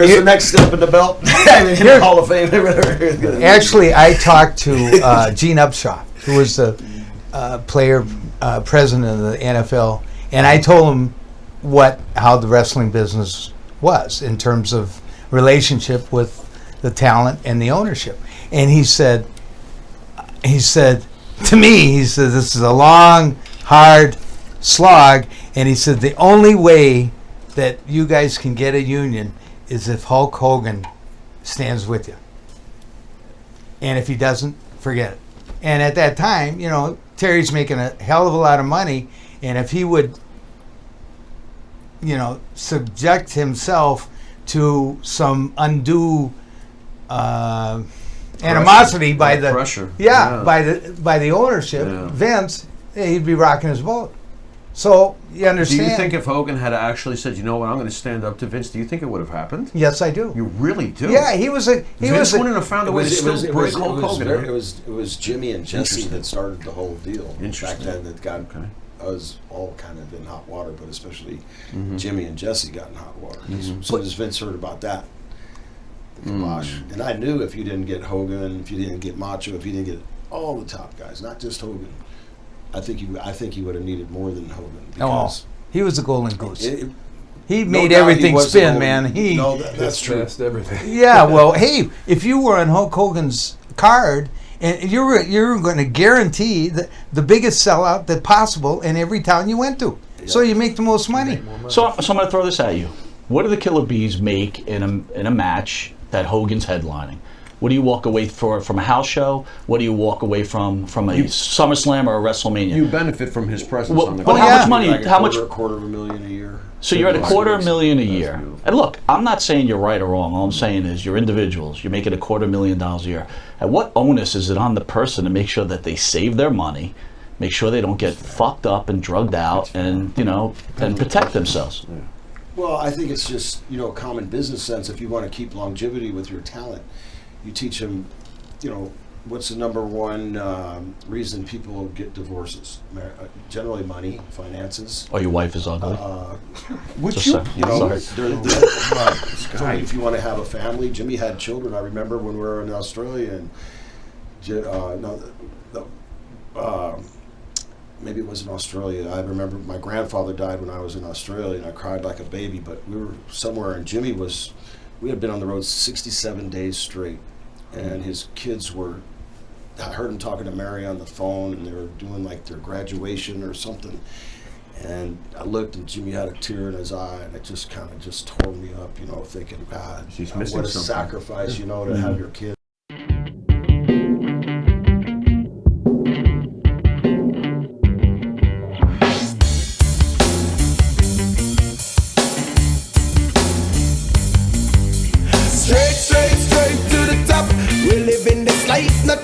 Here's the next step in the belt. In the Hall of Fame. Actually, I talked to Gene Upshaw, who was the president of the NFL, and I told him how the wrestling business was in terms of relationship with the talent and the ownership. And he said to me, this is a long, hard slog, and he said the only way that you guys can get a union is if Hulk Hogan stands with you. And if he doesn't, forget it. And at that time, Terry's making a hell of a lot of money, and if he would, subject himself to some undue animosity by the pressure. by the ownership, Vince, he'd be rocking his boat. So you understand. Do you think if Hogan had actually said, "You know what, I'm going to stand up to Vince," do you think it would have happened? Yes, I do. You really do? Yeah, Vince wouldn't have found a way to still break Hulk Hogan. It was Jimmy and Jesse that started the whole deal. Back then, that got us all kind of in hot water, but especially Jimmy and Jesse got in hot water. As soon as Vince heard about that, the kibosh. And I knew if you didn't get Hogan, if you didn't get Macho, if you didn't get all the top guys, not just Hogan, I think you would have needed more than Hogan. Because he was a golden goose. He made everything spin, man. That's true. Everything. Yeah, well, hey, if you were on Hulk Hogan's card, and you're going to guarantee the biggest sellout that possible in every town you went to, so you make the most money. So I'm going to throw this at you. What do the Killer Bees make in a match that Hogan's headlining? What do you walk away from a house show? What do you walk away from a SummerSlam or a WrestleMania? You benefit from his presence on the card. card. How much money? Like how much? A $250,000 a year. So you're at $250,000 a year. And look, I'm not saying you're right or wrong. All I'm saying is you're individuals. You're making $250,000 a year. And what onus is it on the person to make sure that they save their money, make sure they don't get fucked up and drugged out, and and protect themselves? Yeah. Well, I think it's just common business sense. If you want to keep longevity with your talent, you teach them, what's the number one reason people get divorces? Generally money, finances. Oh, your wife is ugly. Would you? Sorry. If you want to have a family, Jimmy had children. I remember when we were in Australia, and maybe it was in Australia. I remember my grandfather died when I was in Australia, and I cried like a baby. But we were somewhere, and we had been on the road 67 days straight, and his kids I heard him talking to Mary on the phone, and they were doing like their graduation or something, and I looked, and Jimmy had a tear in his eye, and it just kind of tore me up, thinking, God, what a sacrifice, to have your kids. Straight to the top. We're living this life, not